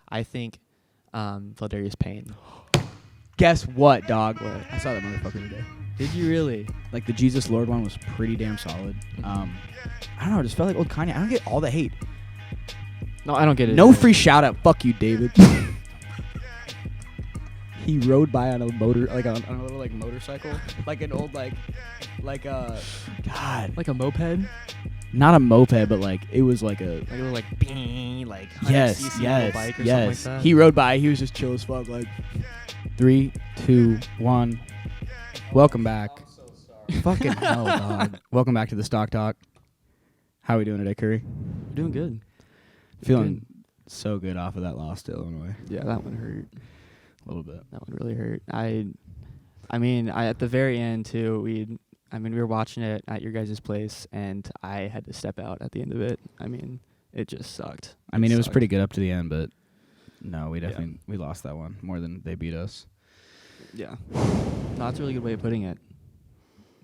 I think Valdarius Payne. Guess what, dog? What? I saw that motherfucker today. Did you really? Like, the Jesus Lord one was pretty damn solid. I don't know. It just felt like old Kanye. I don't get all the hate. No, I don't get it. No either. free shout-out. Fuck you, David. He rode by on a motor, like on a little like motorcycle, like an old God, Like a moped? not a moped, but like it was like a Like a little like bing, like 100 yes, cc yes, bike or yes. something like that? He rode by. He was just chill as fuck. Like 3, 2, 1. Welcome back. I'm so sorry. Fucking hell, dog. Welcome back to the Stock Talk. How are we doing today, Cury? We're doing good. Feeling so good off of that loss to Illinois. Yeah, that one hurt. A little bit. That one really hurt. I mean, at the very end too, we were watching it at your guys' place, and I had to step out at the end of it. I mean, it just sucked. I mean, it was pretty good up to the end, but no, we Yeah. definitely we lost that one more than they beat us. Yeah. No, that's a really good way of putting it.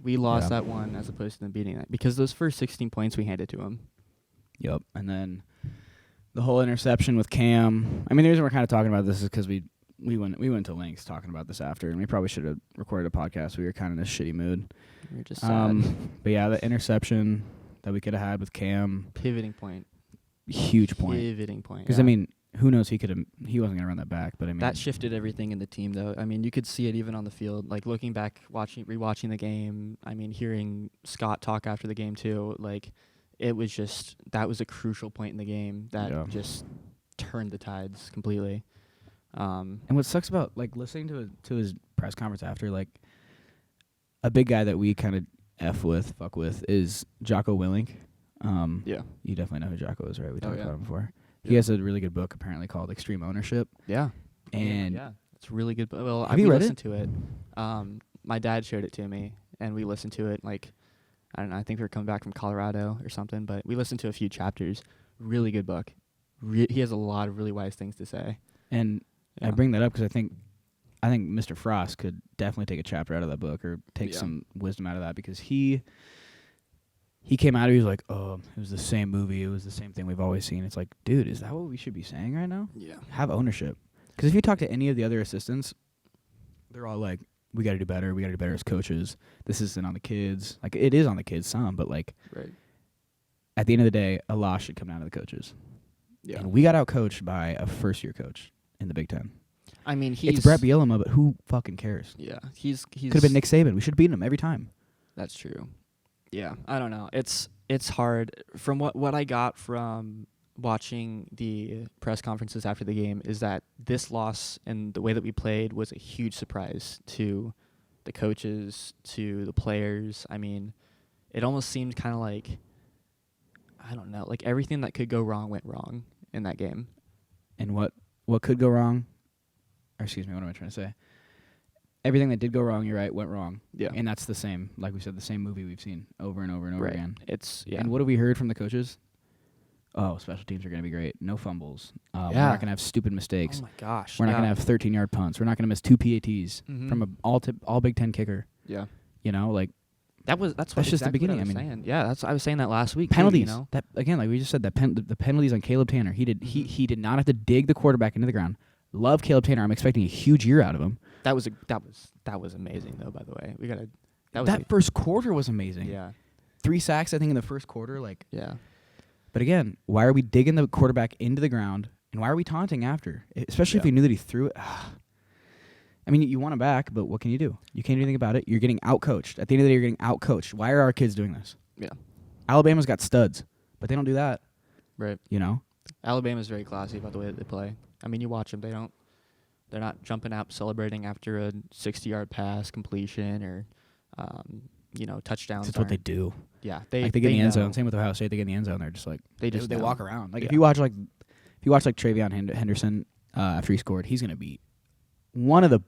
We lost Yeah. that one as opposed to them beating that, because those first 16 points we handed to them. Yep. And then the whole interception with Cam. I mean, the reason we're kind of talking about this is because we went to lengths talking about this after, and we probably should have recorded a podcast. We were kind of in a shitty mood. We were just sad. But yeah, the interception that we could have had with Cam, Pivoting point. huge point. Pivoting point. Because yeah. I mean, who knows? He wasn't gonna run that back. But I mean, That shifted everything in the team, though. I mean, you could see it even on the field. Like, looking back, rewatching the game, I mean, hearing Scott talk after the game, too, like, it was just, that was a crucial point in the game that just turned the tides completely. And what sucks about, like, listening to his press conference after, like, a big guy that we kind of fuck with, is Jocko Willink. Yeah. You definitely know who Jocko is, right? We talked yeah. about him before. Yeah. He has a really good book apparently called Extreme Ownership. Yeah. And yeah, it's really good. Well, Have you read listened to it. My dad showed it to me, and we listened to it. Like, I don't know. I think we were coming back from Colorado or something, but we listened to a few chapters. Really good book. He has a lot of really wise things to say. And Yeah. I bring that up because I think Mr. Frost could definitely take a chapter out of that book or take some wisdom out of that, because he came out and he was like, oh, it was the same movie. It was the same thing we've always seen. It's like, dude, is that what we should be saying right now? Yeah. Have ownership. Because if you talk to any of the other assistants, they're all like, we got to do better. We got to do better as coaches. This isn't on the kids. Like, it is on the kids some, but, like, Right. at the end of the day, a loss should come down to the coaches. Yeah. And we got out-coached by a first-year coach in the Big Ten. I mean, he's... It's Brett Bielema, but who fucking cares? Yeah. He's... Could have been Nick Saban. We should have beaten him every time. That's true. Yeah. I don't know. It's hard. From what I got from watching the press conferences after the game is that this loss and the way that we played was a huge surprise to the coaches, to the players. I mean, it almost seemed kind of like, I don't know, like everything that could go wrong went wrong in that game. And what could go wrong? Or excuse me, what am I trying to say? Everything that did go wrong, you're right, went wrong. Yeah. And that's the same, like we said, the same movie we've seen over and over and over Right. again. It's, yeah. And what have we heard from the coaches? Oh, special teams are going to be great. No fumbles. We're Yeah. not going to have stupid mistakes. Oh, my gosh. We're not going to have 13-yard punts. We're not going to miss 2 PATs Mhm. from an all Big Ten kicker. Yeah. You know, like, That's just the exactly beginning. what I was I mean, saying. Yeah, I was saying that last week. too, penalties. you know? That again, like we just said, that the penalties on Caleb Tanner. He did not have to dig the quarterback into the ground. Love Caleb Tanner. I'm expecting a huge year out of him. That was amazing though. By the way, That first quarter was amazing. Yeah. 3 sacks, I think, in the first quarter. Like, Yeah. but again, why are we digging the quarterback into the ground, and why are we taunting after? Especially if we knew that he threw it. I mean, you want him back, but what can you do? You can't do anything about it. You're getting outcoached. At the end of the day, you're getting outcoached. Why are our kids doing this? Yeah. Alabama's got studs, but they don't do that. Right. You know? Alabama's very classy about the way that they play. I mean, you watch them; they're not jumping up celebrating after a 60-yard pass completion or, touchdowns. That's what they do. Yeah, They get in the end zone. Same with Ohio State. They get in the end zone. They're just like They walk around. Like Yeah. if you watch like Travion Henderson after he scored, he's gonna be one of the.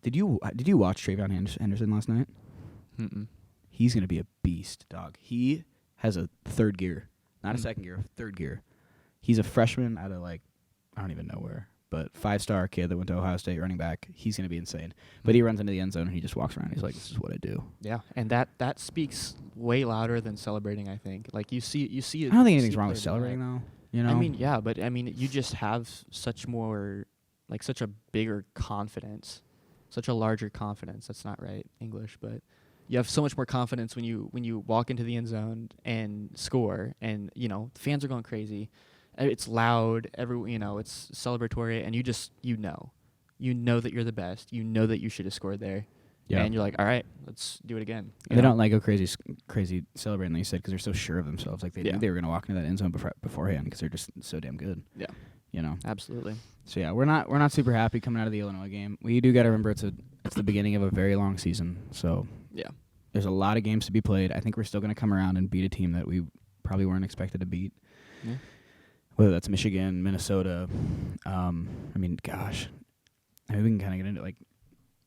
Did you watch Travion Henderson last night? Mm-mm. He's gonna be a beast, dog. He has a third gear, not a second gear, a third gear. He's a freshman out of like I don't even know where, but 5-star kid that went to Ohio State, running back. He's gonna be insane. But he runs into the end zone and he just walks around. He's like, "This is what I do." Yeah, and that speaks way louder than celebrating. I think. Like you see it. I don't think anything's wrong with celebrating though. You know. I mean, yeah, but I mean, you just have such a bigger confidence, such a larger confidence. That's not right English, but you have so much more confidence when you walk into the end zone and score, and fans are going crazy. It's loud. It's celebratory, and you know that you're the best. You know that you should have scored there. Yeah. And you're like, all right, let's do it again. They don't go crazy celebrating, like you said, because they're so sure of themselves. Like they knew Yeah. they were going to walk into that end zone beforehand because they're just so damn good. Yeah. Absolutely. So yeah, we're not super happy coming out of the Illinois game. We do got to remember it's the beginning of a very long season. So Yeah. there's a lot of games to be played. I think we're still going to come around and beat a team that we probably weren't expected to beat. Yeah. Whether that's Michigan, Minnesota. I mean, gosh. I mean, we can kind of get into like.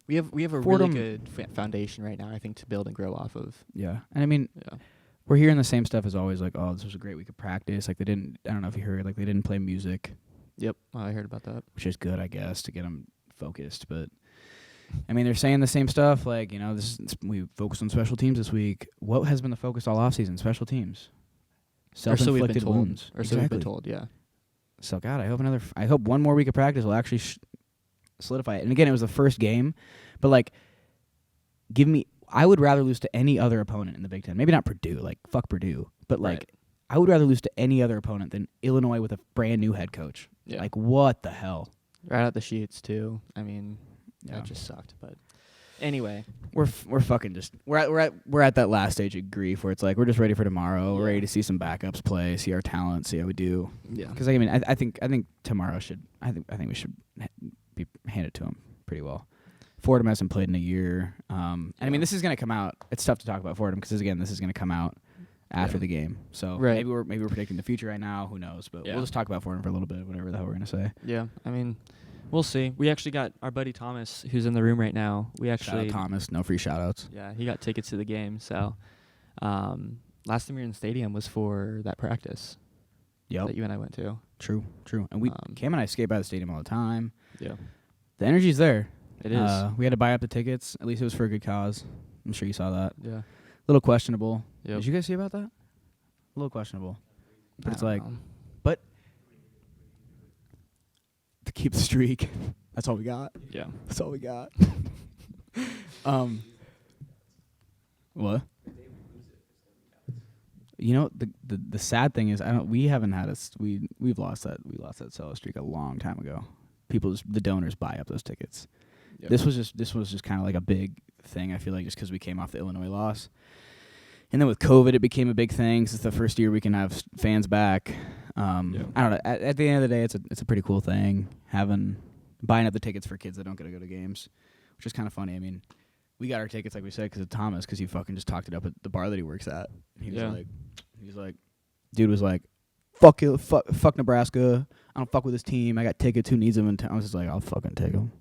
We have a Fordham, really good foundation right now, I think, to build and grow off of. Yeah. And I mean, Yeah. we're hearing the same stuff as always, like, oh, this was a great week of practice. Like, I don't know if you heard, like, they didn't play music. Yep. I heard about that. Which is good, I guess, to get them focused. But, I mean, they're saying the same stuff. Like, we focused on special teams this week. What has been the focus all offseason? Special teams. Self-inflicted wounds. Or so we've been told, yeah. So, God, I hope one more week of practice will actually solidify it. And again, it was the first game, but like, I would rather lose to any other opponent in the Big Ten. Maybe not Purdue, like fuck Purdue, but like, Right. I would rather lose to any other opponent than Illinois with a brand new head coach. Yeah. Like, what the hell? Right out the sheets too. I mean, Yeah. that just sucked. But anyway, We're fucking just we're at that last stage of grief where it's like we're just ready for tomorrow. We're Yeah. ready to see some backups play, see our talent, see how we do. yeah, Because I mean, I think tomorrow I think we should be handed to them pretty well. Fordham hasn't played in a year. And I mean, this is going to come out. It's tough to talk about Fordham because again, this is going to come out after the game. So Right. maybe we're predicting the future right now. Who knows? But Yeah. we'll just talk about Fordham for a little bit, whatever the hell we're going to say. yeah. I mean, we'll see. We actually got our buddy Thomas, who's in the room right now. We Shout actually out Thomas. No free shout outs. Yeah, he got tickets to the game. So, last time we were in the stadium was for that practice Yep. that you and I went to. True. And Cam and I skate by the stadium all the time. Yeah, The energy's there. it is. We had to buy up the tickets. At least it was for a good cause. I'm sure you saw that. Yeah. A little questionable. Yep. Did you guys see about that? A little questionable. But it's I like, don't know. to keep the streak. That's all we got. Yeah. That's all we got. What? The sad thing is we've lost that solo streak a long time ago. The donors buy up those tickets. Yep. This was just kind of like a big thing. I feel like just because we came off the Illinois loss, and then with COVID, it became a big thing. 'Cause it's the first year we can have fans back. I don't know. At the end of the day, it's a pretty cool thing buying up the tickets for kids that don't get to go to games, which is kind of funny. I mean, we got our tickets like we said because of Thomas, because he fucking just talked it up at the bar that he works at. He was like, dude was like, fuck Nebraska. I don't fuck with this team. I got tickets. Who needs them? And I was just like, I'll fucking take them.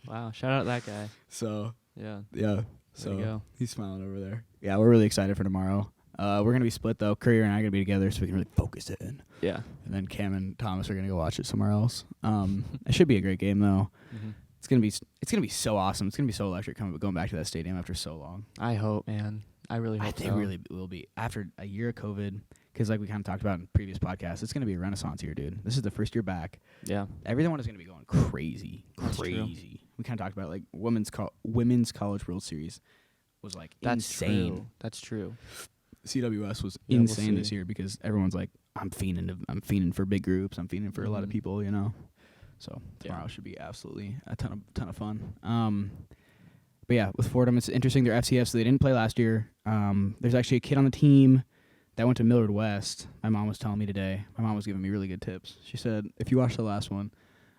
Wow. Shout out that guy. So Yeah. yeah. There you go. He's smiling over there. Yeah, we're really excited for tomorrow. We're gonna be split though. Cury and I are gonna be together, so we can really focus it in. Yeah. And then Cam and Thomas are gonna go watch it somewhere else. It should be a great game though. Mm-hmm. It's gonna be so awesome. It's gonna be so electric going back to that stadium after so long. I hope, man. I really hope I think so. it really will be after a year of COVID. Because like we kind of talked about in previous podcasts, it's gonna be a renaissance here, dude. This is the first year back. Yeah. Everyone is gonna be going crazy. That's true. We kind of talked about like women's college World Series was like insane. True. That's true. CWS was Yeah, we'll insane this see. year because everyone's like, I'm fiending for big groups. I'm fiending for a lot of Mhm. people, you know. So tomorrow should be absolutely a ton of fun. But yeah, with Fordham, it's interesting. They're FCS, so they didn't play last year. There's actually a kid on the team that went to Millard West. My mom was telling me today. My mom was giving me really good tips. She said, if you watched the last one,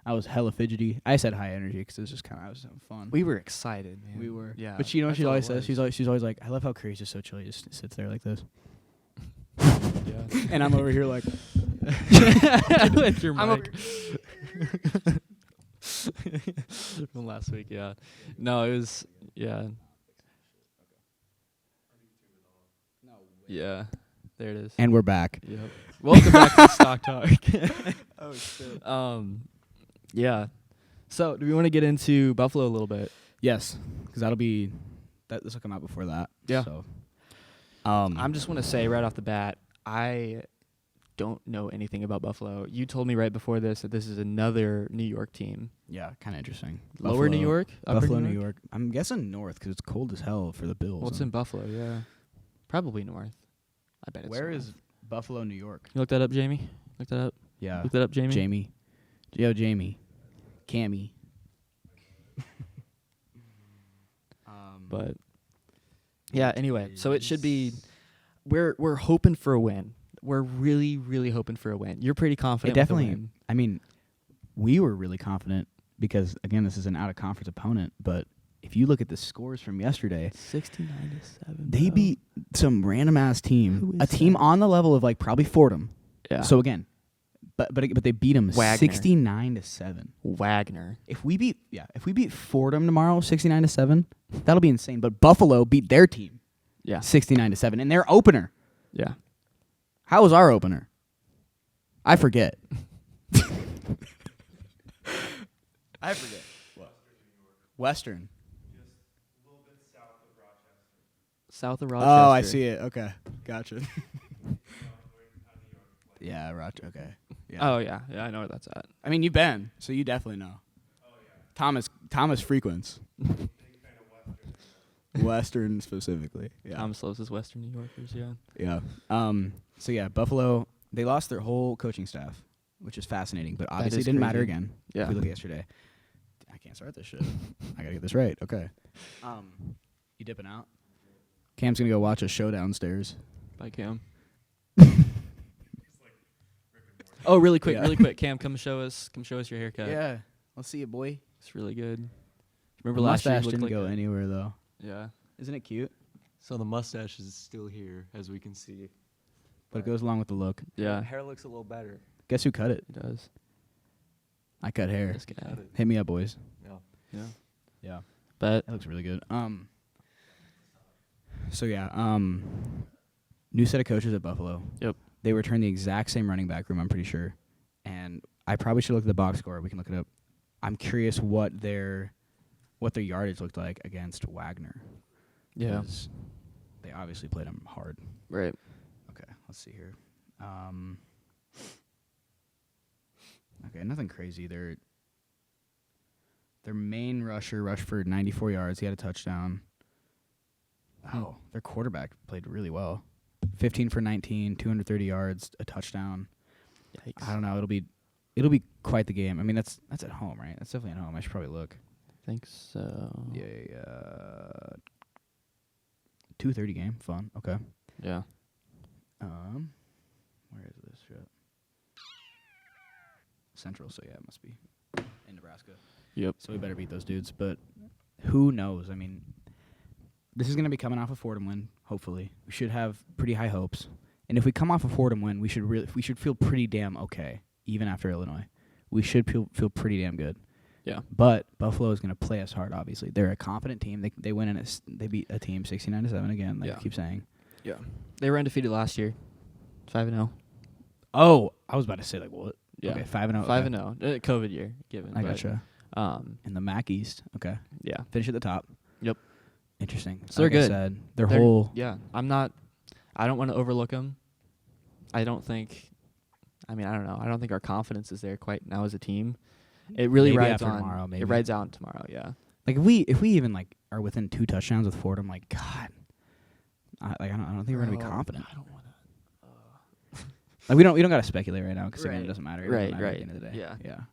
I was hella fidgety. I said high energy because it was just I was having fun. We were excited, man. We were. Yeah. But you know what that's she all it always says? was. She's always like, I love how Cury's just so chill. He just sits there like this. Yeah. And I'm over here like, with your I'm mic. From last week, yeah. No, it was, yeah. Yeah. There it is. and we're back. Yep. Welcome back to Stock Talk. Oh, shit. Yeah. So, do we want to get into Buffalo a little bit? Yes, because this will come out before that. Yeah. So, I just want to say right off the bat, I don't know anything about Buffalo. You told me right before this that this is another New York team. Yeah, kind of interesting. Lower New York? Upper Buffalo, New York. I'm guessing north because it's cold as hell for the Bills. Well, it's in Buffalo, yeah. Probably north. I bet it's Where north. is Buffalo, New York? You look that up, Jamie? Look that up. Yeah. Look that up, Jamie. Jamie. Yo, Jamie. Cammy. But yeah, anyway, so it should be we're hoping for a win. We're really, really hoping for a win. You're pretty confident with the win. I mean, we were really confident because, again, this is an out-of-conference opponent, but if you look at the scores from yesterday, 69-7. they beat some random-ass team, Who a is team that? on the level of, like, probably Fordham. Yeah. So, again, but they beat them Wagner. 69-7. Wagner. If we beat Fordham tomorrow 69-7, that'll be insane. But Buffalo beat their team Yeah. 69-7 in their opener. Yeah. How was our opener? I forget. I forget. What? Western. South of Rochester. Oh, I see it. Okay. Gotcha. Yeah, Rochester. Okay. Yeah. Oh, yeah. Yeah, I know where that's at. I mean, you've been, so you definitely know. Oh, yeah. Thomas frequents. Western specifically. Yeah. Thomas loves his Western New Yorkers, yeah. Yeah. So yeah, Buffalo, they lost their whole coaching staff, which is fascinating, but obviously is it didn't matter crazy. again. Yeah. If we look at yesterday. I can't start this shit. I gotta get this right. Okay. You dipping out? Cam's gonna go watch a show downstairs. Bye, Cam. Oh, really quick, Cam, come show us your haircut. Yeah. Let's see it, boy. It's really good. The Remember last year you mustache looked didn't like go anywhere though. Yeah. Isn't it cute? So the mustache is still here, as we can see. But it goes along with the look. Yeah. Hair looks a little better. Guess who cut it? It does. I cut hair. This guy. Hit me up, boys. Yeah. Yeah. Yeah. But That looks really good. So yeah, new set of coaches at Buffalo. Yep. They returned the exact same running back room, I'm pretty sure. And I probably should look at the box score. We can look it up. I'm curious what their yardage looked like against Wagner. yeah. 'Cause they obviously played him hard. Right. Okay, let's see here. Okay, nothing crazy. Their main rusher rushed for 94 yards. He had a touchdown. Oh, their quarterback played really well. 15 for 19, 230 yards, a touchdown. Yikes. I don't know. It'll be quite the game. I mean, that's at home, right? That's definitely at home. I should probably look. I think so. Yeah. 2:30 game. Fun. Okay. Yeah. Where is this shit? Central, so yeah, it must be in Nebraska. Yep. So we better beat those dudes. But who knows? I mean, this is going to be coming off a Fordham win, hopefully. We should have pretty high hopes. And if we come off a Fordham win, we should feel pretty damn okay, even after Illinois. We should feel pretty damn good. Yeah. But Buffalo is going to play us hard, obviously. They're a competent team. They win they beat a team 69-7 again, like Yeah. I keep saying. Yeah. They were undefeated last year. 5-0. Oh, I was about to say, like, what? Yeah. Okay, 5-0. 5-0. COVID year given. I but, gotcha. In the MAC East. Okay. Yeah. Finish at the top. Yep. Interesting. So they're Like I good. said, They're- whole. Yeah. I don't want to overlook them. I don't know. I don't think our confidence is there quite now as a team. It really Maybe rides after on tomorrow, maybe. It rides out tomorrow, yeah. Like if we even like are within 2 touchdowns with Fordham, like God, I don't think we're gonna be confident. I don't want to. Like we don't gotta speculate right now because Right. it doesn't matter. It Right, doesn't matter At right. the end of the day. Yeah. Yeah. I'm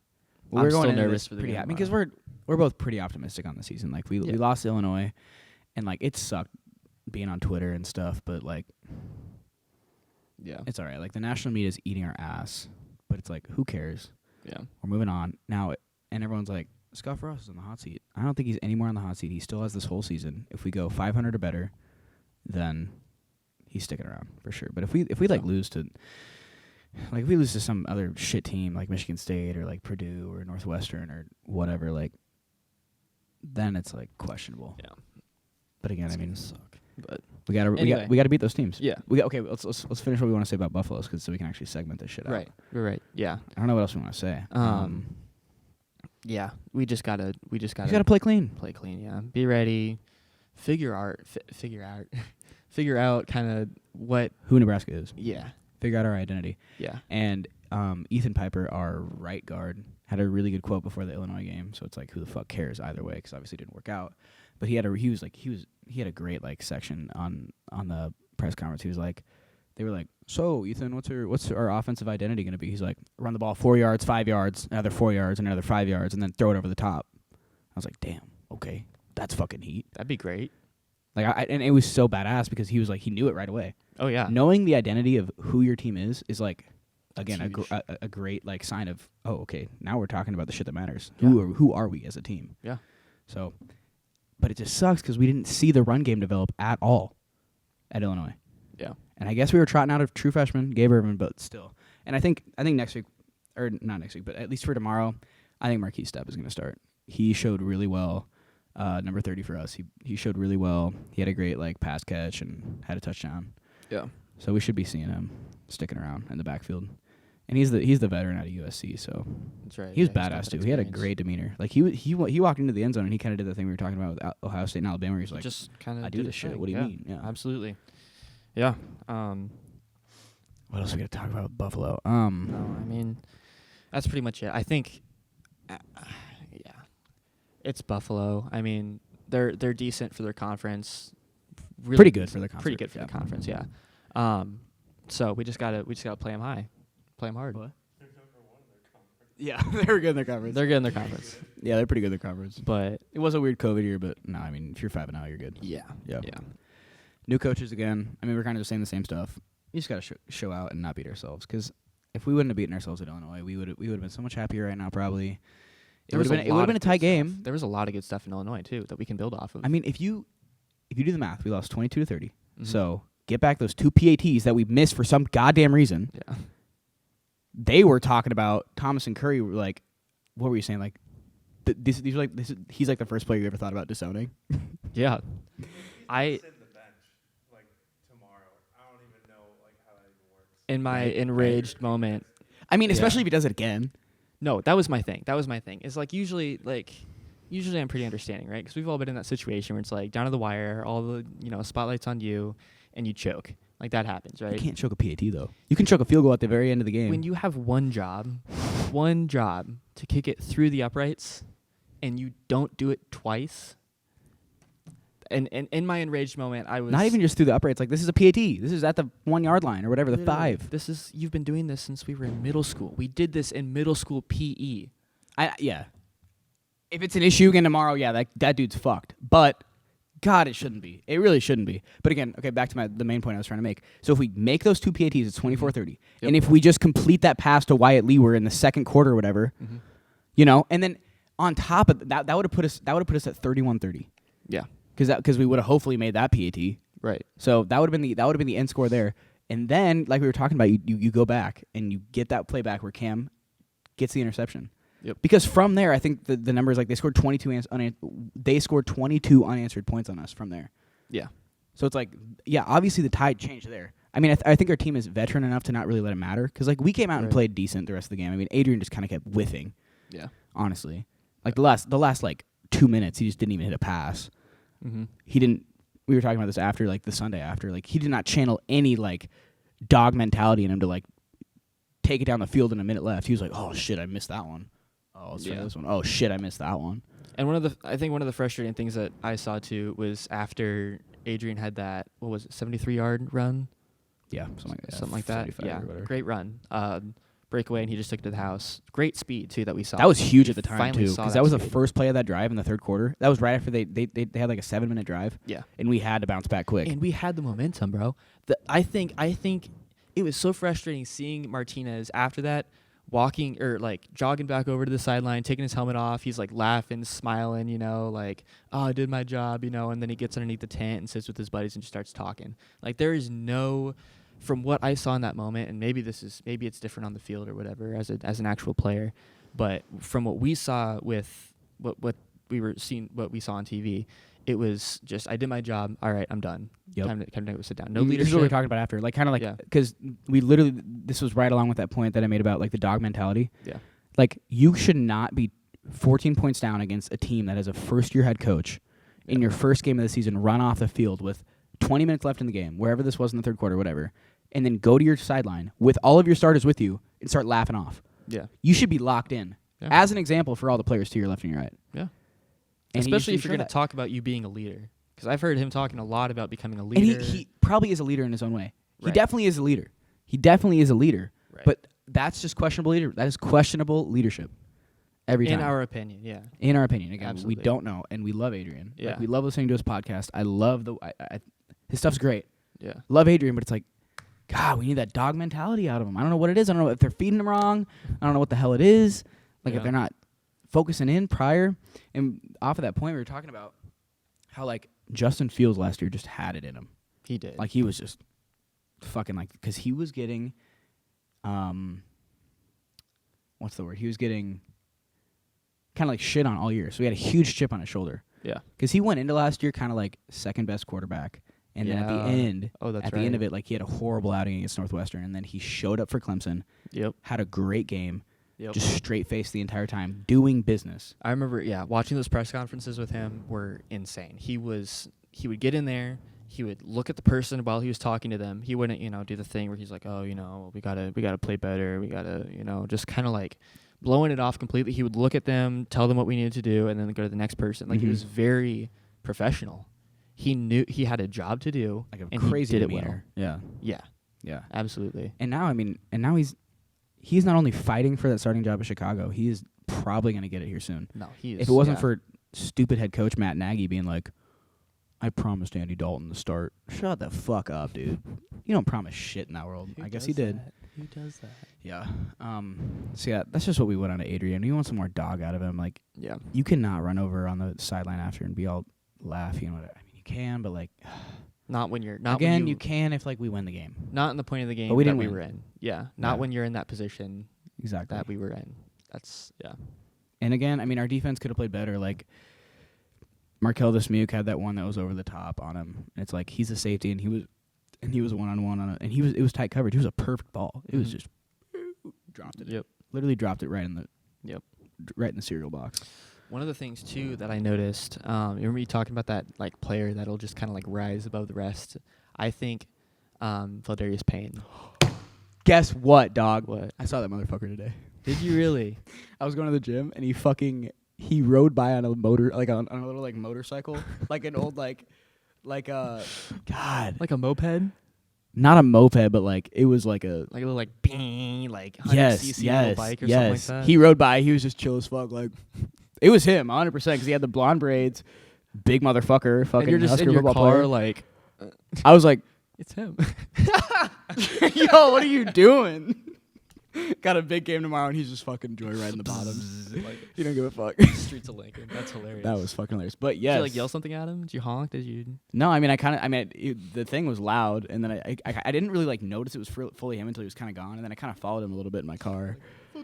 we're still going into nervous this for the pretty game happy because we're both pretty optimistic on the season. Like we Yeah. lost to Illinois, and like it sucked being on Twitter and stuff, but like Yeah. it's all right. Like the national media is eating our ass, but it's like who cares? Yeah. We're moving on now, and everyone's like, Scott Frost is on the hot seat. I don't think he's any more on the hot seat. He still has this whole season. If we go 500 or better, then he's sticking around for sure. But if we like lose to, like if we lose to some other shit team like Michigan State or like Purdue or Northwestern or whatever, like then it's like questionable. Yeah. But again, It's I mean, gonna suck. But we gotta beat those teams. yeah. Okay. Let's finish what we want to say about Buffalo, so we can actually segment this shit out. Right. Right. Yeah. I don't know what else we want to say. Yeah. We just gotta You gotta play clean. play clean. Yeah. Be ready. Figure out kind of what. Who Nebraska is. Yeah. figure out our identity. Yeah. And Ethan Piper, our right guard, had a really good quote before the Illinois game. So it's like, who the fuck cares either way? Because obviously it didn't work out. But he had a great like section on the press conference. He was like, they were like, so Ethan, what's our offensive identity going to be? He's like, run the ball 4 yards, 5 yards, another 4 yards, another 5 yards, and then throw it over the top. I was like, damn, okay, that's fucking heat. That'd be great. Like, and it was so badass because he was like, he knew it right away. Oh yeah. Knowing the identity of who your team is like, That's again, huge. a great like sign of, oh, okay, now we're talking about the shit that matters. Yeah. Who are we as a team? Yeah. So, but it just sucks because we didn't see the run game develop at all at Illinois. Yeah. And I guess we were trotting out a true freshman, Gabe Irvin, but still. And I think next week, or not next week, but at least for tomorrow, I think Marquise Stepp is going to start. He showed really well. Number 30 for us. He showed really well. He had a great like pass catch and had a touchdown. Yeah. So we should be seeing him sticking around in the backfield. And he's the veteran out of USC, so That's right. he was Yeah, he's got badass that too. He had a experience. great demeanor. Like he walked into the end zone and he kind of did the thing we were talking about with Ohio State and Alabama. Where he's like, just kind of I do this shit. What do you mean? Yeah. Absolutely. Yeah. What else we got to talk about with Buffalo? No, I mean, that's pretty much it. I think, yeah, it's Buffalo. I mean, they're decent for their conference. Really Pretty good decent. for the conference. Pretty good for the conference. Yeah. So we just gotta play them high, play them hard. What? Yeah, they were good in their conference. They're good in their conference, Yeah, they're pretty good in their conference. but It was a weird COVID year, but no, I mean, if you're 5-0, you're good. yeah, Yeah. yeah. New coaches again. I mean, we're kind of just saying the same stuff. You just got to show out and not beat ourselves. Because if we wouldn't have beaten ourselves at Illinois, we would have been so much happier right now. Probably. It would have been a tight game. There was a lot of good stuff in Illinois too that we can build off of. I mean, if you do the math, we lost 22-30. Mhm. So get back those 2 PATs that we missed for some goddamn reason. yeah, They were talking about Thomas and Cury. Were like, what were you saying? Like, he's like the first player you ever thought about disowning. yeah. I in my enraged moment. I mean, Yeah. especially if he does it again. No, that was my thing. It's like usually I'm pretty understanding, right? Because we've all been in that situation where it's like down to the wire, all the spotlights on you, and you choke. Like that happens, right? You can't choke a PAT though. You can choke a field goal at the very end of the game. When you have one job to kick it through the uprights, and you don't do it twice. And in my enraged moment, I was not even just through the uprights. Like, this is a PAT. This is at the 1 yard line or whatever, the literally, 5. You've been doing this since we were in middle school. We did this in middle school PE. Yeah. If it's an issue again tomorrow, yeah, that dude's fucked. But God, it shouldn't be. It really shouldn't be. But again, okay, back to the main point I was trying to make. So if we make those 2 PATs, it's 24-30. Yep. And if we just complete that pass to Wyatt Lewer in the second quarter or whatever, and then on top of that would have put us at 31-30. Yeah. Because we would have hopefully made that PAT. Right. So that would have been the end score there. And then, like we were talking about, you go back and you get that play back where Cam gets the interception. Yep. Because from there, I think the numbers, like, they scored 22 unanswered points on us from there. Yeah. So it's like, yeah, obviously the tide changed there. I mean, I think our team is veteran enough to not really let it matter. Because, like, we came out and Right. played decent the rest of the game. I mean, Adrian just kind of kept whiffing, Yeah. honestly. Like, the last like 2 minutes, he just didn't even hit a pass. Mm-hmm. He didn't. We were talking about this after, like, the Sunday after. Like, he did not channel any, like, dog mentality in him to, like, take it down the field in a minute left. He was like, oh, shit, I missed that one. Oh, let's try this one. Oh, shit, I missed that one. And I think one of the frustrating things that I saw too was after Adrian had that, what was it, 73-yard run? Yeah, something like that. Something like that. 45 Yeah, or whatever. great run. Breakaway, and he just took it to the house. Great speed too that we saw. That was huge We at the time, finally too, saw because that was the speed. first play of that drive in the third quarter. That was right after they had, like, a 7-minute drive, Yeah. and we had to bounce back quick. And we had the momentum, bro. I think it was so frustrating seeing Martinez after that walking or like jogging back over to the sideline, taking his helmet off. He's like laughing, smiling, like, oh, I did my job, and then he gets underneath the tent and sits with his buddies and just starts talking. Like, there is no, from what I saw in that moment, and maybe it's different on the field or whatever as an actual player, but from what we saw with what we saw on TV, it was just, I did my job. All right, I'm done. Yep. Time to go sit down. No This leadership. is what we were talking about after. Like, kind of like, Yeah. because we literally, this was right along with that point that I made about, like, the dog mentality. Yeah. Like, you should not be 14 points down against a team that has a first-year head coach in your first game of the season, run off the field with 20 minutes left in the game, wherever this was in the third quarter, whatever, and then go to your sideline with all of your starters with you and start laughing off. Yeah. You should be locked in. Yeah. As an example for all the players to your left and your right. Yeah. And Especially he if you're going that. to talk about you being a leader. Because I've heard him talking a lot about becoming a And leader. he probably is a leader in his own way. He Right. definitely is a leader. He definitely is a leader. Right. But that's just questionable leader. That is questionable leadership. Every time. In our opinion, yeah. In our opinion. Again, Absolutely. we don't know. And we love Adrian. Yeah. Like, we love listening to his podcast. I love his stuff's great. Yeah. Love Adrian, but it's like, God, we need that dog mentality out of him. I don't know what it is. I don't know if they're feeding him wrong. I don't know what the hell it is. Like, if they're not focusing in prior. And off of that point, we were talking about how, like, Justin Fields last year just had it in him. He did. Like, he was just fucking, like, because he was getting, what's the word? He was getting kind of, like, shit on all year. So he had a huge chip on his shoulder. Yeah. Because he went into last year kind of, like, second-best quarterback. And then at the end, the end of it, like, he had a horrible outing against Northwestern. And then he showed up for Clemson. Yep. Had a great game. Yep. Just straight-faced the entire time, doing business. I remember, watching those press conferences with him were insane. He would get in there, he would look at the person while he was talking to them. He wouldn't, do the thing where he's like, oh, we gotta play better. We gotta, just kind of like blowing it off completely. He would look at them, tell them what we needed to do, and then go to the next person. Like, he was very professional. He knew he had a job to do, Like a and crazy he did demeanor. it well. Yeah. Yeah, absolutely. And now he's not only fighting for that starting job at Chicago, he is probably going to get it here soon. No, he is. If it wasn't for stupid head coach Matt Nagy being like, I promised Andy Dalton the start. Shut the fuck up, dude. You don't promise shit in that world. I guess he did. Who does that? Yeah. So yeah, that's just what we went on to Adrian. We want some more dog out of him. Like, Yeah. you cannot run over on the sideline after and be all laugh. You know what I mean? You can, but like, Not when you're not again, when you can if like we win the game. not in the point of the game we that didn't we win. were in. Yeah, not Yeah. when you're in that position Exactly. that we were in. That's And again, I mean, our defense could have played better. Like, Markel Dismuke had that one that was over the top on him. And it's like he's a safety, and he was one-on-one on it, and it was tight coverage. It was a perfect ball. It was just dropped it. Yep. Literally dropped it right in the right in the cereal box. One of the things too that I noticed. You remember you talking about that like player that'll just kind of like rise above the rest. I think Valdarius Payne. Guess what, dog? What? I saw that motherfucker today. Did you really? I was going to the gym, and he rode by on a motor, like on a little like motorcycle, like an old God, Like a moped? not a moped, but like it was like a Like a little like bing, like 100cc little bike or something like that? He rode by. He was just chill as fuck. Like it was him, 100%, because he had the blonde braids, big motherfucker, fucking and you're just Husker in your football car player. like I was like, it's him. yo, what are you doing? Got a big game tomorrow, and he's just fucking joyriding the bottoms. He don't give a fuck. Streets of Lincoln. That's hilarious. That was fucking hilarious. But Did yes. you like yell something at him? Did you honk? Did you? No, I mean, the thing was loud, and then I didn't really like notice it was fully him until he was kind of gone, and then I kind of followed him a little bit in my car. I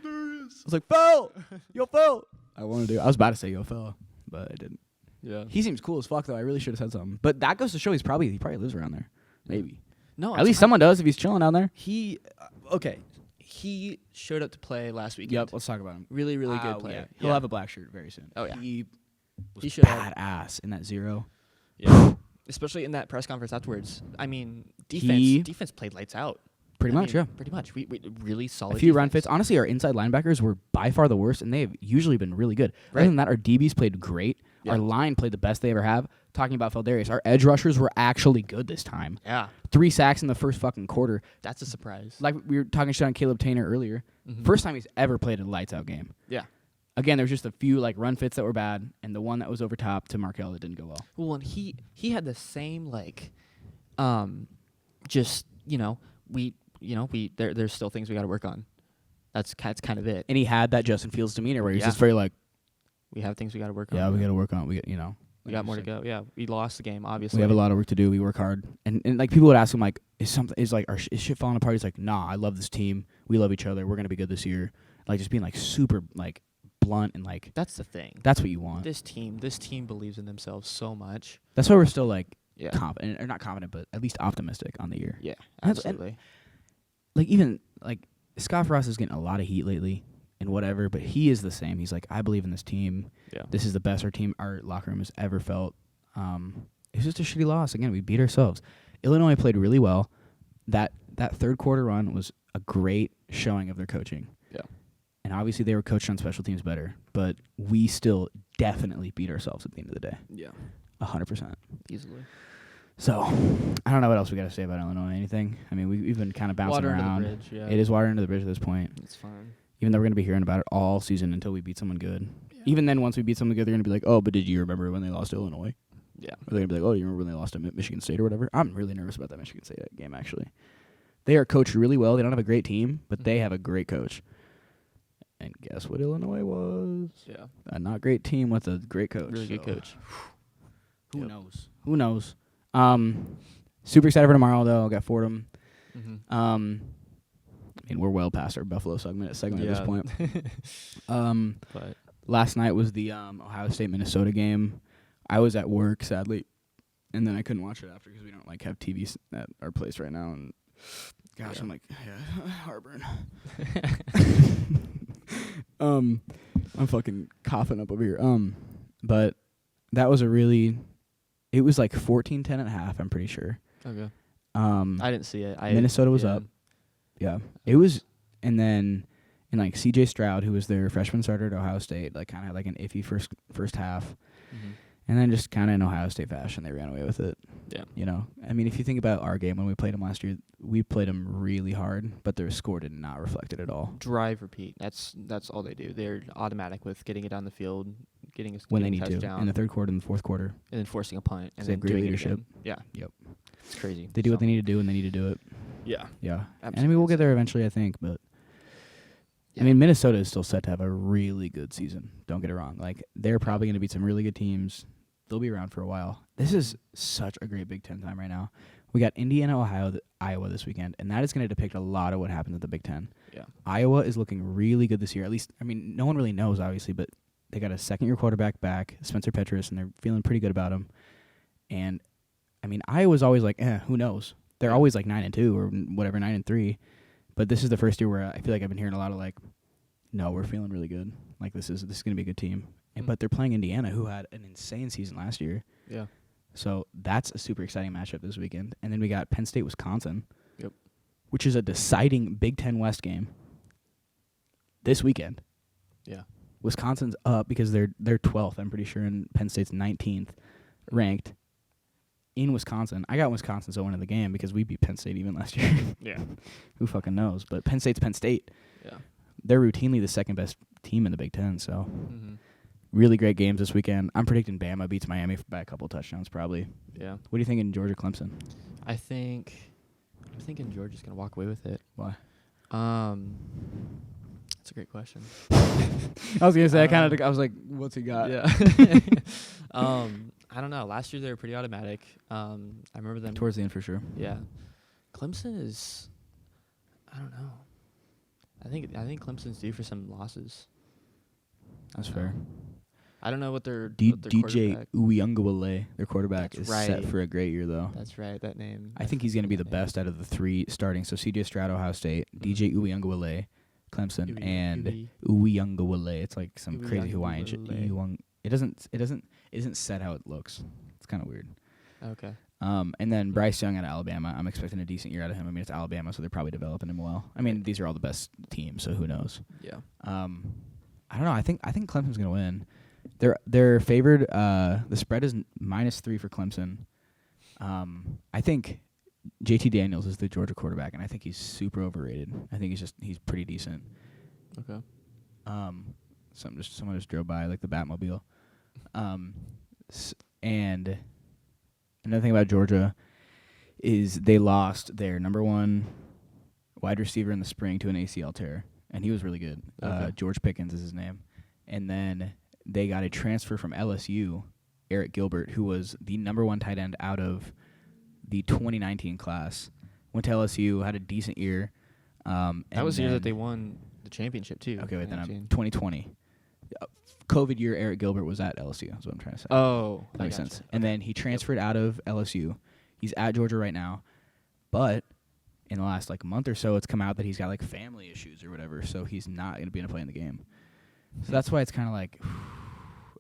was like, Phil! Yo, Phil! I was about to say yo, Phil, but I didn't. Yeah. He seems cool as fuck, though. I really should have said something. But that goes to show he probably lives around there. Maybe. No. At least someone does if he's chilling down there. He okay. He showed up to play last weekend. Yep, let's talk about him. Really, really good player. Yeah. He'll have a black shirt very soon. Oh, yeah. He was should have. badass in that 0. Yeah. Especially in that press conference afterwards. I mean, defense played lights out. Pretty much, yeah. Pretty much. We really solid. A few run defense. fits. Honestly, our inside linebackers were by far the worst, and they have usually been really good. Right. Other than that, our DBs played great. Yeah. Our line played the best they ever have. Talking about Feldarius, our edge rushers were actually good this time. Yeah. 3 sacks in the first fucking quarter. That's a surprise. Like we were talking shit on Caleb Tainer earlier. Mhm. First time he's ever played a lights out game. Yeah. Again, there was just a few like run fits that were bad, and the one that was over top to Markel that didn't go well. Well, and he had the same like, just there's still things we got to work on. That's kind of it. And he had that Justin Fields demeanor where he's Yeah. just very like, We have things we got to work on. yeah, we got to work on it. We got more to go. Yeah, we lost the game. Obviously, We have a lot of work to do. We work hard, and like people would ask him like, is shit falling apart? He's like, nah, I love this team. We love each other. We're gonna be good this year. Like just being like super like blunt and like That's the thing. that's what you want. This team believes in themselves so much. That's why we're still like Yeah. confident, or not confident, but at least optimistic on the year. Yeah, That's- absolutely. Like even like Scott Frost is getting a lot of heat lately and whatever, but he is the same. He's like, I believe in this team. Yeah. This is the best our locker room has ever felt. It's just a shitty loss. Again, we beat ourselves. Illinois played really well. That that third quarter run was a great showing of their coaching. Yeah. And obviously they were coached on special teams better, but we still definitely beat ourselves at the end of the day. Yeah. 100%. Easily. So, I don't know what else we got to say about Illinois. Anything? I mean, we've been kind of bouncing Water around. under the bridge, yeah. It is water under the bridge at this point. It's fine. Even though we're going to be hearing about it all season until we beat someone good. Yeah. Even then, once we beat someone good, they're going to be like, oh, but did you remember when they lost to Illinois? Yeah. Or they're going to be like, oh, you remember when they lost to Michigan State or whatever? I'm really nervous about that Michigan State game, actually. They are coached really well. They don't have a great team, but they have a great coach. And guess what Illinois was? Yeah. A not great team with a great coach. Really good coach. Who knows? Who knows? Super excited for tomorrow, though. Got Fordham. Mm-hmm. I mean, we're well past our Buffalo segment at this point. But Last night was the Ohio State-Minnesota game. I was at work, sadly, and then I couldn't watch it after because we don't have TVs at our place right now. And gosh, I'm like, heartburn. I'm fucking coughing up over here. But that was it was like 14-10 at half, I'm pretty sure. okay. I didn't see it. Minnesota was up. Yeah. It was, and then CJ Stroud, who was their freshman starter at Ohio State, kind of had an iffy first half. Mm-hmm. And then just kind of in Ohio State fashion, they ran away with it. Yeah. I mean, if you think about our game when we played them last year, we played them really hard, but their score did not reflect it at all. Drive, repeat. That's all they do. They're automatic with getting it down the field, getting When they getting need a touchdown, to. In the third quarter and the fourth quarter. and then forcing a punt, and They then have great doing leadership. it again. Yeah. Yep. It's crazy. They do what they need to do, and they need to do it. Yeah. Yeah. Absolutely. And I mean, we'll get there eventually, I think, but Yeah. I mean, Minnesota is still set to have a really good season. Don't get it wrong. They're probably going to beat some really good teams. They'll be around for a while. This is such a great Big Ten time right now. We got Indiana, Iowa this weekend, and that is going to depict a lot of what happens at the Big Ten. Yeah. Iowa is looking really good this year. At least, I mean, no one really knows, obviously, but they got a second-year quarterback back, Spencer Petras, and they're feeling pretty good about him. And, I mean, Iowa's always who knows? They're always 9-2 or whatever, 9-3. But this is the first year where I feel like I've been hearing a lot of no, we're feeling really good. This is going to be a good team. But they're playing Indiana, who had an insane season last year. Yeah. So that's a super exciting matchup this weekend. And then we got Penn State, Wisconsin. Yep. Which is a deciding Big Ten West game this weekend. Yeah. Wisconsin's up because they're 12th, I'm pretty sure, and Penn State's 19th ranked in Wisconsin. I got Wisconsin so into the game because we beat Penn State even last year. Yeah. Who fucking knows? But Penn State's Penn State. Yeah. They're routinely the second best team in the Big Ten, so Mm-hmm. really great games this weekend. I'm predicting Bama beats Miami by a couple touchdowns probably. Yeah. What do you think in Georgia-Clemson? I'm thinking Georgia's gonna walk away with it. Why? That's a great question. I was gonna say I was like, what's he got? Yeah. I don't know. Last year they were pretty automatic. I remember them Towards the end for sure. Yeah. Clemson is. I don't know. I think Clemson's due for some losses. That's fair. I don't know what their DJ quarterback- Uyunglele, their quarterback, That's is set right. for a great year though. That's right. That name. I think he's going to be the best out of the three starting. So CJ Stroud, Ohio State, DJ Uyunglele, Clemson, and Uyunglele. It's like some crazy Hawaiian shit. It isn't set how it looks. It's kind of weird. Okay. And then Bryce Young out of Alabama. I'm expecting a decent year out of him. I mean, it's Alabama, so they're probably developing him well. I mean, these are all the best teams, so who knows? Yeah. I don't know. I think Clemson's going to win. They're favored. The spread is -3 for Clemson. I think JT Daniels is the Georgia quarterback, and I think he's super overrated. I think he's pretty decent. Okay. Someone just drove by, like the Batmobile. And another thing about Georgia is they lost their number one wide receiver in the spring to an ACL tear, and he was really good. Okay. George Pickens is his name. And then they got a transfer from LSU, Eric Gilbert, who was the number one tight end out of the 2019 class. Went to LSU, had a decent year. That was the year that they won the championship too. Okay, wait, then 2019. 2020. COVID year, Eric Gilbert was at LSU. That's what I'm trying to say. Oh, That makes sense. And then he transferred out of LSU. He's at Georgia right now. But in the last month or so, it's come out that he's got family issues or whatever, so he's not going to be able to play in the game. So that's why it's kind of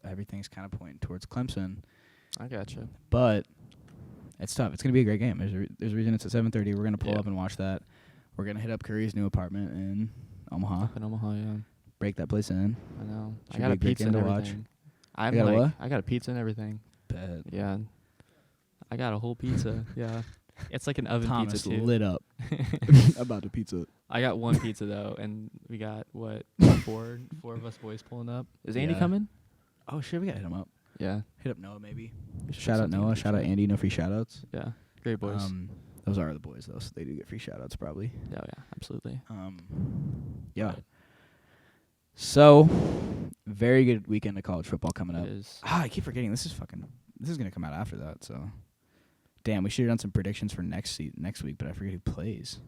everything's kind of pointing towards Clemson. I gotcha. But It's tough. It's gonna be a great game. There's a reason it's at 7:30. We're gonna pull Yeah. up and watch that. We're gonna hit up Cury's new apartment in Omaha. Up in Omaha, yeah. Break that place in. I know. Should I got be a a great pizza game and to watch. everything. I'm You got a like, what? I got a pizza and everything. Bet. Yeah. I got a whole pizza. Yeah. It's like an oven Thomas pizza too. lit up about the pizza. I got one pizza though, and we got what four of us boys pulling up. Is Andy Yeah. coming? Oh shit, we gotta hit him up. Yeah. Hit up Noah maybe. We should Shout put out something in Noah. the Shout out chat. Andy. No free shout outs. Yeah. Great boys. Those are the boys though, so they do get free shout outs probably. Yeah, absolutely. Yeah. Right. So, very good weekend of college football coming up. It is. I keep forgetting this is gonna come out after that. So, damn, we should have done some predictions for next week, but I forget who plays.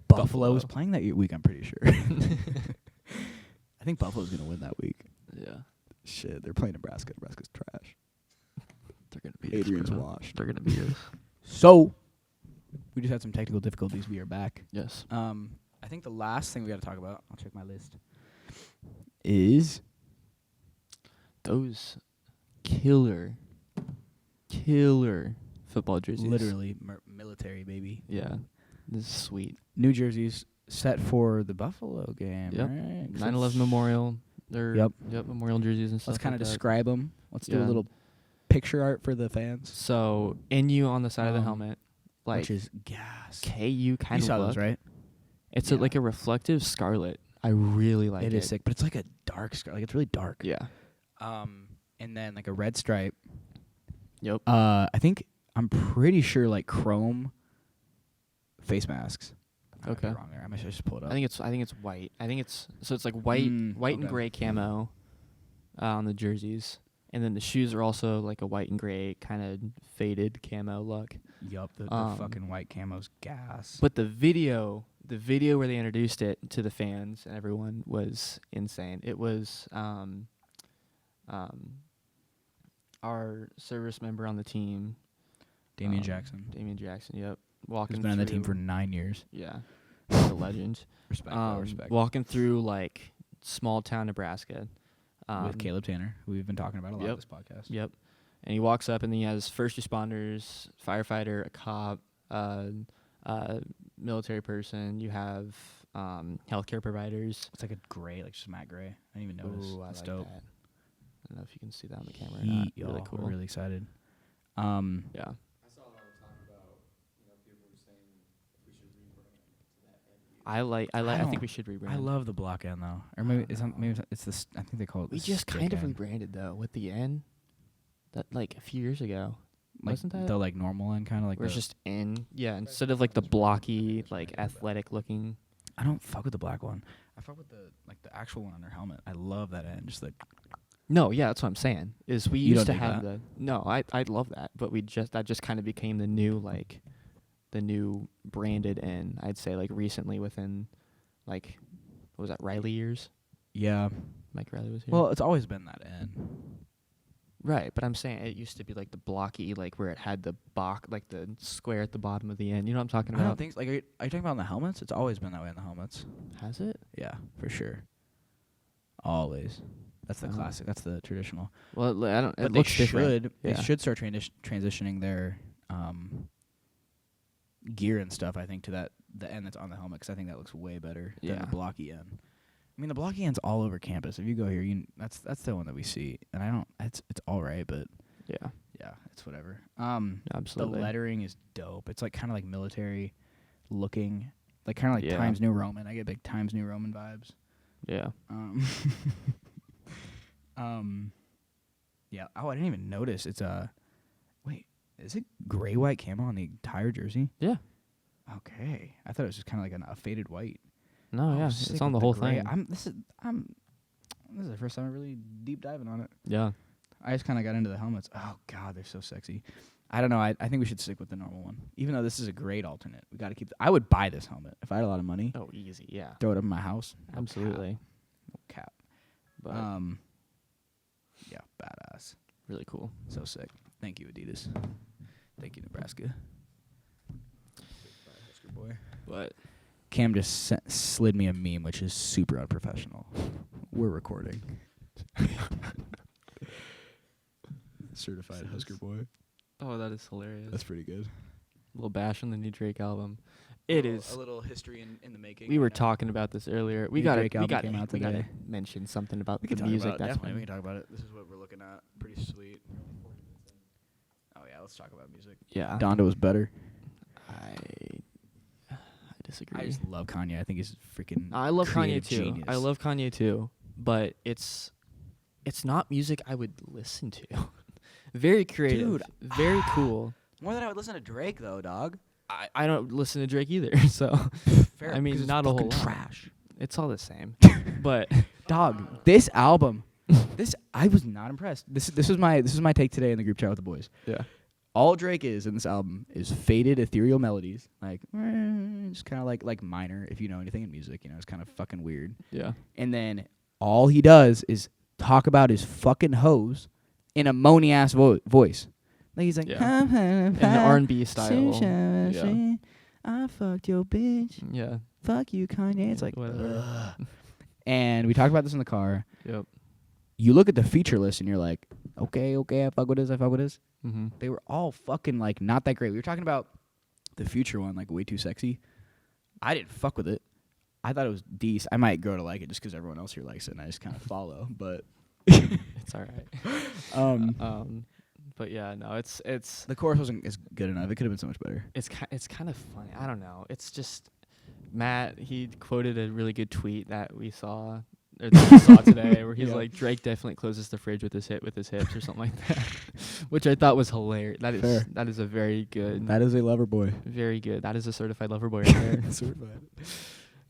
Buffalo is playing that week. I'm pretty sure. I think Buffalo's gonna win that week. Yeah. Shit, they're playing Nebraska. Nebraska's trash. They're gonna beat Adrian's us. bro. washed. They're gonna beat us. So, we just had some technical difficulties. We are back. Yes. I think the last thing we got to talk about, I'll check my list, is Those killer football jerseys. literally military, baby. Yeah. This is sweet. New jerseys set for the Buffalo game, Yep. right? 9/11 Memorial. They're Yep. memorial jerseys and stuff. Let's kind of like that. describe them. Let's do a Yeah. little picture art for the fans, So NU on the side of the Um, helmet, like which is gas. KU kind You of saw look. those, right? It's Yeah. like a reflective scarlet. I really like it. It is sick, but it's like a dark scar. Like, it's really dark. Yeah. And then like a red stripe. Yep. I'm pretty sure like chrome face masks. I might be Okay. wrong there. I might just pull it up. I think it's white. I think it's like white and okay. gray camo on the jerseys, and then the shoes are also like a white and gray kind of faded camo look. Yup, the fucking white camo's gas. But the video where they introduced it to the fans and everyone was insane. It was our service member on the team, Damian Jackson, Damian Jackson. Yep, walking. who's been on the team through- for 9 years. Yeah, the legend. Respect, respect. Walking through like small town Nebraska. With Caleb Tanner, who we've been talking about a lot Yep. on this podcast. Yep. And he walks up and he has first responders, firefighter, a cop, military person. You have healthcare providers. It's like a gray, like just matte gray. I didn't even notice. Ooh, I That's like dope. that. I don't know if you can see that on the camera or Heat, not. y'all. Really cool. We're really excited. Yeah. I saw a lot of talk about, people were saying if we should rebrand to that end. I think don't- we should rebrand. I love the block end though, or maybe it's this. I think they call it. We the just stick kind of end. rebranded though with the N. That like a few years ago. Like wasn't that? the like normal end, kind of like. Where it's the- just N. Yeah, instead of like the blocky, like athletic looking. I don't fuck with the black one. I fuck with the actual one on their helmet. I love that end. Just like No, yeah, that's what I'm saying. Is we You used to don't dig have that? no, I love that, but that just kind of became the new branded N. I'd say like recently within like what was that, Riley years? yeah. Mike Riley was here. Well, it's always been that end. right, but I'm saying it used to be like the blocky, like where it had the like the square at the bottom of the end. You know what I'm talking I about? don't think like are you talking about in the helmets? It's always been that way in the helmets. Has it? Yeah, for sure. Always. That's the Oh. classic. That's the traditional. Well, I don't. But It they looks different. They Yeah. should start transitioning their gear and stuff. I think to the end that's on the helmet, because I think that looks way better than Yeah. the blocky end. I mean, the blocky end's all over campus. If you go here, that's the one that we see, and I don't. It's all right, but Yeah, yeah, it's whatever. absolutely. The lettering is dope. It's like kind of like military looking, like kind of like Yeah. Times New Roman. I get big Times New Roman vibes. Yeah. Yeah. Oh, I didn't even notice. It's wait, is it gray white camo on the entire jersey? Yeah. Okay, I thought it was just kind of like a faded white. No, yeah, sick it's on with the whole gray. thing. This is the first time I'm really deep diving on it. Yeah. I just kind of got into the helmets. Oh God, they're so sexy. I don't know. I think we should stick with the normal one, even though this is a great alternate. We got to keep. I would buy this helmet if I had a lot of money. Oh, easy. Yeah. Throw it up in my house. Absolutely. No cap. But Yeah, badass. really cool. So sick. Thank you, Adidas. Thank you, Nebraska. Husker boy. But Cam just slid me a meme, which is super unprofessional. We're recording. Certified Husker Boy. Oh, that is hilarious. That's pretty good. Little bash on the new Drake album. A little history in the making. We were talking about this earlier. We New got Drake to album came out today. mention something about We the can talk music. about it. That's Definitely, we been, can talk about it. This is what we're looking at. Pretty sweet. Oh yeah, let's talk about music. yeah. Donda was better. I disagree. I just love Kanye. I think he's freaking. I love Kanye creative too. genius. I love Kanye too, but it's not music I would listen to. Very creative. Dude, Very cool. More than I would listen to Drake though, dog. I don't listen to Drake either, so Fair, I mean 'cause it's not a whole fucking lot. trash. It's all the same. But Dog, this album, I was not impressed. This is my take today in the group chat with the boys. yeah. All Drake is in this album is faded ethereal melodies, like just kind of like minor. If you know anything in music, it's kind of fucking weird. Yeah. And then all he does is talk about his fucking hoes in a moany ass voice. Like he's like, Yeah. In the R&B style. Yeah. I fucked your bitch. Yeah. Fuck you, Kanye. It's like, whatever. ugh. And we talked about this in the car. Yep. You look at the feature list and you're like, okay, I fuck with this. Mm-hmm. They were all fucking like not that great. We were talking about the Future one, like Way Too Sexy. I didn't fuck with it. I thought it was decent. I might grow to like it just because everyone else here likes it and I just kind of follow. But It's all right. But yeah, no, it's the chorus wasn't as good enough. It could have been so much better. it's kind of funny. I don't know. It's just Matt. He quoted a really good tweet that we saw. Or that we saw today, where he's like, Drake definitely closes the fridge with his hips or something like that, which I thought was hilarious. Fair. That is a very good. That is a lover boy. Very good. That is a certified lover boy right there. Certified.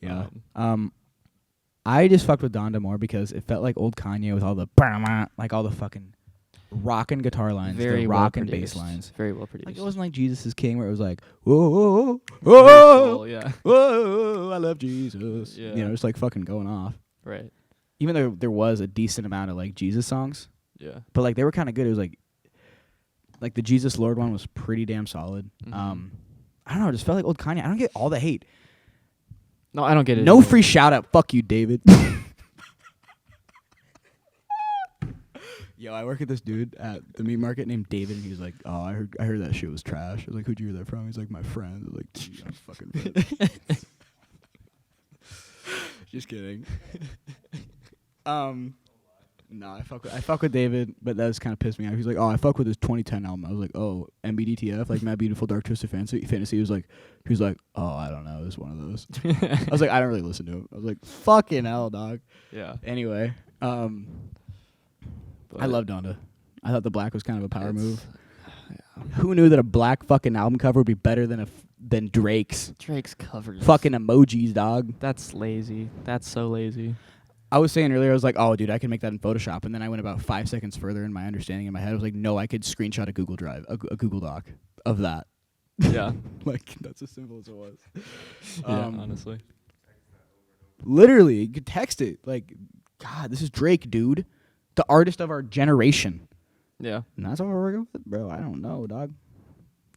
Yeah. I just fucked with Donda more because it felt like old Kanye with all the like all the fucking rockin' guitar lines, Very the well rockin' produced. bass lines. Very well produced. Like it wasn't like Jesus is King where it was like whoa, whoa, Full, yeah. whoa, I love Jesus. Yeah. Just like fucking going off. Right. Even though there was a decent amount of like Jesus songs, Yeah. but like they were kind of good. It was like the Jesus Lord one was pretty damn solid. Mhm. I don't know. It just felt like old Kanye. I don't get all the hate. No, I don't get it. No either. free shout out. Fuck you, David. Yo, I work at this dude at the meat market named David, and he's like, "Oh, I heard that shit was trash." I was like, "Who'd you hear that from?" He's like, "My friend." I was like, "Gee, I'm fucking friend." Just kidding. No, I fuck with David, but that just kind of pissed me off. He's like, "Oh, I fuck with his 2010 album." I was like, "Oh, MBDTF, like Mad Beautiful Dark Twisted Fantasy." He was like, "Oh, I don't know, it's one of those." I was like, "I don't really listen to him." I was like, "Fucking hell, dog." Yeah. Anyway, I love Donda. I thought the black was kind of a power move. Yeah. Who knew that a black fucking album cover would be better than than Drake's Drake's covers. fucking emojis, dog? That's lazy. That's so lazy. I was saying earlier, I was like, "Oh, dude, I can make that in Photoshop," and then I went about 5 seconds further in my understanding in my head. I was like, "No, I could screenshot a Google Drive, a Google Doc of that." Yeah. Like that's as simple as it was. Yeah. Honestly. Literally, you could text it. Like, God, this is Drake, dude, the artist of our generation. Yeah. And that's what we're working with, bro. I don't know, dog.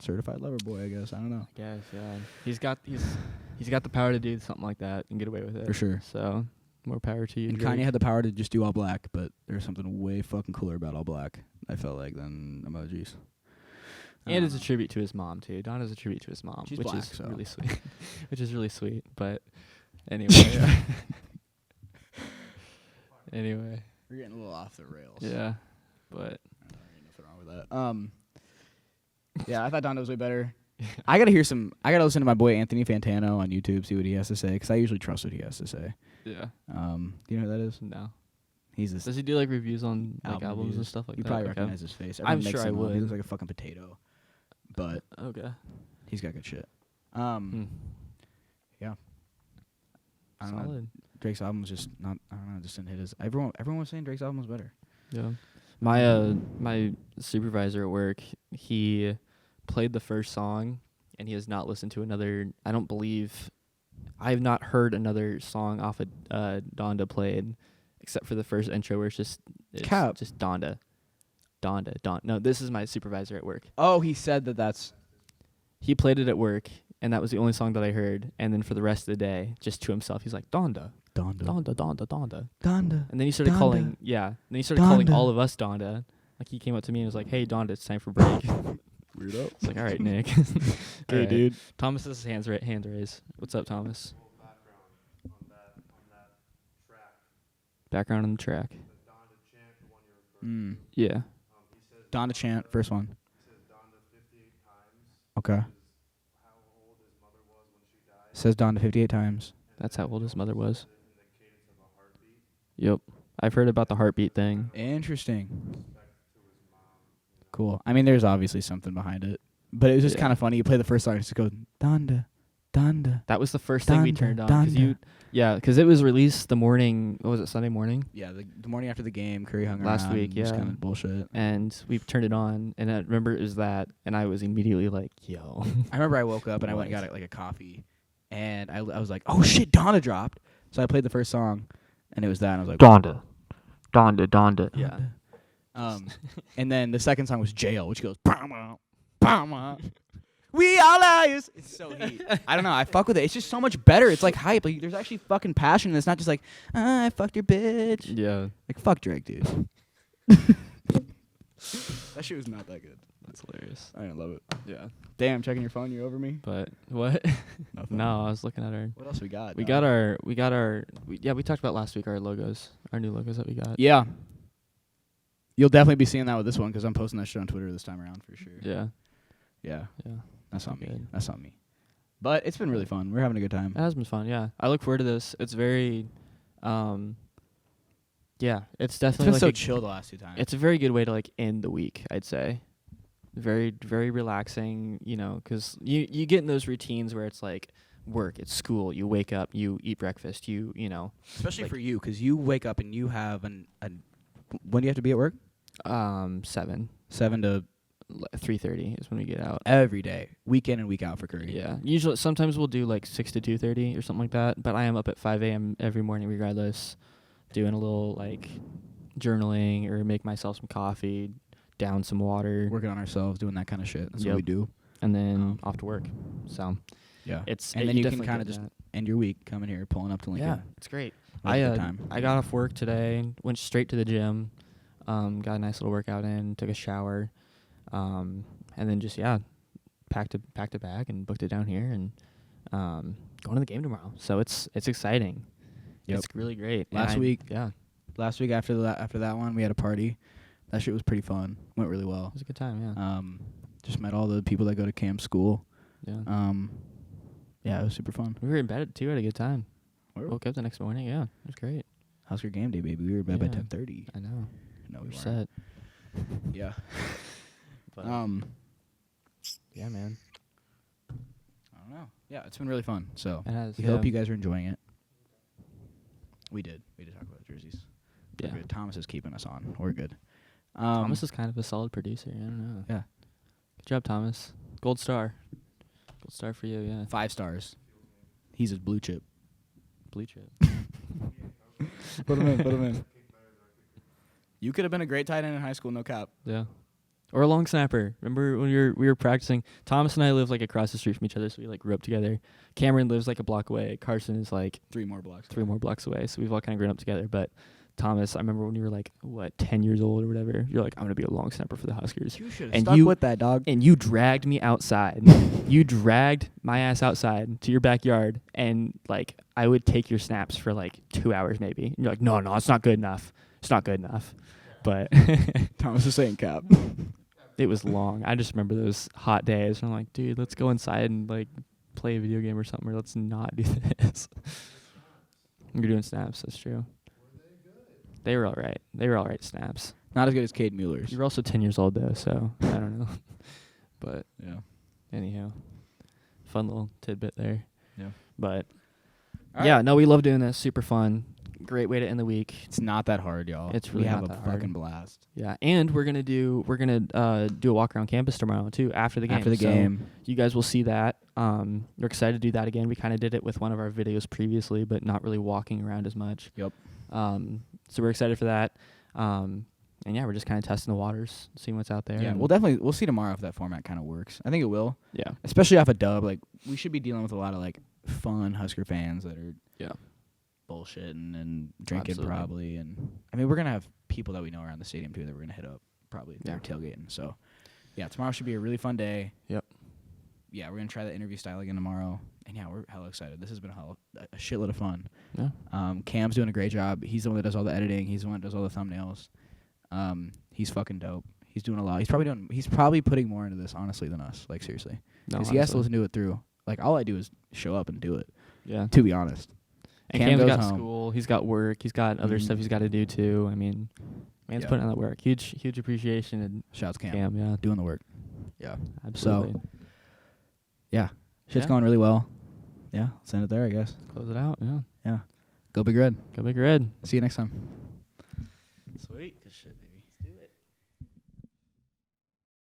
Certified lover boy, I guess. I don't know. Yes. Yeah. He's got the power to do something like that and get away with it. For sure. So more power to you. And Drake. Kanye had the power to just do all black, but there's something way fucking cooler about all black, I felt like, than emojis. And it's a tribute to his mom too. Donna's a tribute to his mom, She's which black, is so. really sweet. Which is really sweet. But anyway. Anyway. We're getting a little off the rails. Yeah. But Nothing wrong with that. Yeah, I thought Donda was way better. I gotta listen to my boy Anthony Fantano on YouTube, see what he has to say, because I usually trust what he has to say. yeah. Do you know who that is? No. He's this Does he do like reviews on like album albums and reviews. stuff like You that? probably Okay. recognize his face. I'm Everyone makes sure I him up. would. He looks like a fucking potato, but Okay. he's got good shit. Yeah. I don't know. Solid. Drake's album was just not. I don't know. Just didn't hit his. Everyone was saying Drake's album was better. Yeah. My supervisor at work, he played the first song and he has not listened to another. I have not heard another song off of Donda played except for the first intro where it's just Donda. No, this is my supervisor at work. Oh, he said that's. He played it at work and that was the only song that I heard, and then for the rest of the day, just to himself, he's like, Donda. And then he started calling, calling all of us Donda. Like he came up to me and was like, "Hey, Donda, it's time for break." Weirdo. It's like, all right, Nick. Okay, All right. dude. Thomas's hand raised. What's up, Thomas? Background on that track. Background on the track. The Donda chant, the one you're referring Yeah. he says Donda chant, first one. He says Donda 58 times. Okay. Which is how old his mother was when she died. Says Donda 58 times. That's how old his mother was. In the cadence of a heartbeat. Yep. I've heard about the heartbeat thing. Interesting. Respect to his mom. Cool. I mean, there's obviously something behind it, but it was just Yeah. kind of funny. You play the first song, it just goes Donda, Donda. That was the first thing we Donda, turned on. Donda. Because it was released the morning, what was it, Sunday morning? Yeah, the morning after the game, Cury hung Last around. week, Just yeah. kind of bullshit. And we turned it on, and I remember it was that, and I was immediately like, yo. I remember I woke up and I went and What? got like a coffee, and I was like, oh shit, Donda dropped. So I played the first song, and it was that, and I was like, Donda. Yeah. And then the second song was Jail, which goes, Bama, Bama. We all liars. It's so heat. I don't know. I fuck with it. It's just so much better. It's like hype. Like there's actually fucking passion. And it's not just like, I fucked your bitch. Yeah. Like fuck Drake, dude. That shit was not that good. That's hilarious. I didn't love it. Yeah. Damn, checking your phone. You over me? But what? Nothing. No, I was looking at our. What else we got? We dog? got our. We talked about last week our logos, our new logos that we got. Yeah. You'll definitely be seeing that with this one because I'm posting that shit on Twitter this time around for sure. Yeah. Yeah. Yeah. That's not me. Good. That's not me. But it's been really fun. We're having a good time. It has been fun. Yeah. I look forward to this. It's very. Yeah. It's It's definitely been like so a, chill the last 2 times. it's a very good way to like end the week, I'd say. Very, very relaxing, you know, 'cause you get in those routines where it's like work, it's school, you wake up, you eat breakfast, you know. Especially like- for you because you wake up and you have when do you have to be at work? 7 7 to 3:30 is when we get out. every day, week in and week out for Cury. Yeah. Usually sometimes we'll do like 6 to 2:30 or something like that, but I am up at 5 a.m. every morning regardless, doing a little like journaling or make myself some coffee, down some water, Working on ourselves, doing that kind of shit. That's Yep. what we do. and then off to work. So Yeah. it's And then you can definitely kind of get just that. end your week coming here, pulling up to Lincoln. Yeah, it's great. Have a good time. I got off work today, went straight to the gym, got a nice little workout in, took a shower, and then just packed a bag and booked it down here and going to the game tomorrow. So it's exciting. Yep. It's really great. And Last week- yeah, Last week after that one, we had a party. That shit was pretty fun. Went really well. it was a good time. Yeah, Just met all the people that go to Cam's school. yeah. Yeah, it was super fun. We were in bed too. Had a good time. Where? Woke up the next morning. Yeah, it was great. Husker game day, baby. We were in bed by Yeah. 10:30. I know. No, we We're weren't. set. Yeah. But yeah, man. I don't know. Yeah, it's been really fun. So It has. we yeah. hope you guys are enjoying it. We did talk about jerseys. We're Yeah. good. Thomas is keeping us on. We're good. Thomas is kind of a solid producer. I don't know. Yeah. Good job, Thomas. Gold star. Gold star for you. Yeah. 5 stars. He's his blue chip. Blue chip. Put him in. Put him in. You could have been a great tight end in high school, no cap. Yeah. Or a long snapper. Remember when we were practicing? Thomas and I live like across the street from each other, so we like grew up together. Cameron lives like a block away. Carsen is like 3 more blocks. 3 more blocks away. So we've all kind of grown up together. But Thomas, I remember when you were like 10 years old or whatever. You're like, I'm gonna be a long snapper for the Huskers. You should have And stuck you- with that, dog. And you dragged me outside. You dragged my ass outside to your backyard, and like I would take your snaps for like 2 hours maybe. And you're like, no, it's not good enough. It's not good enough. But Thomas is saying cap. it was long. I just remember those hot days. And I'm like, dude, let's go inside and like play a video game or something, or let's not do this. You're doing snaps. That's true. They were all right. They were all right snaps. Not as good as Cade Mueller's. You were also 10 years old though, so I don't know. But Yeah. anyhow, fun little tidbit there. Yeah. But All yeah, right. no, we love doing this. Super fun. Great way to end the week. It's not that hard, y'all. It's we really have not a that hard. fucking blast. Yeah, and we're gonna do a walk around campus tomorrow too after the game. After the So game. you guys will see that. We're excited to do that again. We kind of did it with one of our videos previously, but not really walking around as much. Yep. So we're excited for that. And yeah, we're just kind of testing the waters, seeing what's out there. Yeah, and we'll see tomorrow if that format kind of works. I think it will, yeah, especially off a dub. Like we should be dealing with a lot of like fun Husker fans that are bullshitting and drinking Absolutely. probably, and I mean we're gonna have people that we know around the stadium too that we're gonna hit up probably. They're tailgating. So, yeah, tomorrow should be a really fun day. Yep. Yeah, we're going to try that interview style again tomorrow. And, yeah, we're hella excited. This has been a shitload of fun. Yeah. Cam's doing a great job. He's the one that does all the editing. He's the one that does all the thumbnails. He's fucking dope. He's doing a lot. He's probably putting more into this, honestly, than us. Like, seriously. Because he has to listen to it through. Like, all I do is show up and do it. Yeah. To be honest. And Cam's got school. He's got work. He's got other stuff he's got to do, too. I mean, man's putting in that work. Huge appreciation. And shouts Cam. Yeah. Doing the work. Yeah. Absolutely. So, yeah. Shit's going really well. Yeah. Let's end it there, I guess. Close it out. Yeah. Yeah. Go Big Red. Go Big Red. See you next time. Sweet. Good shit.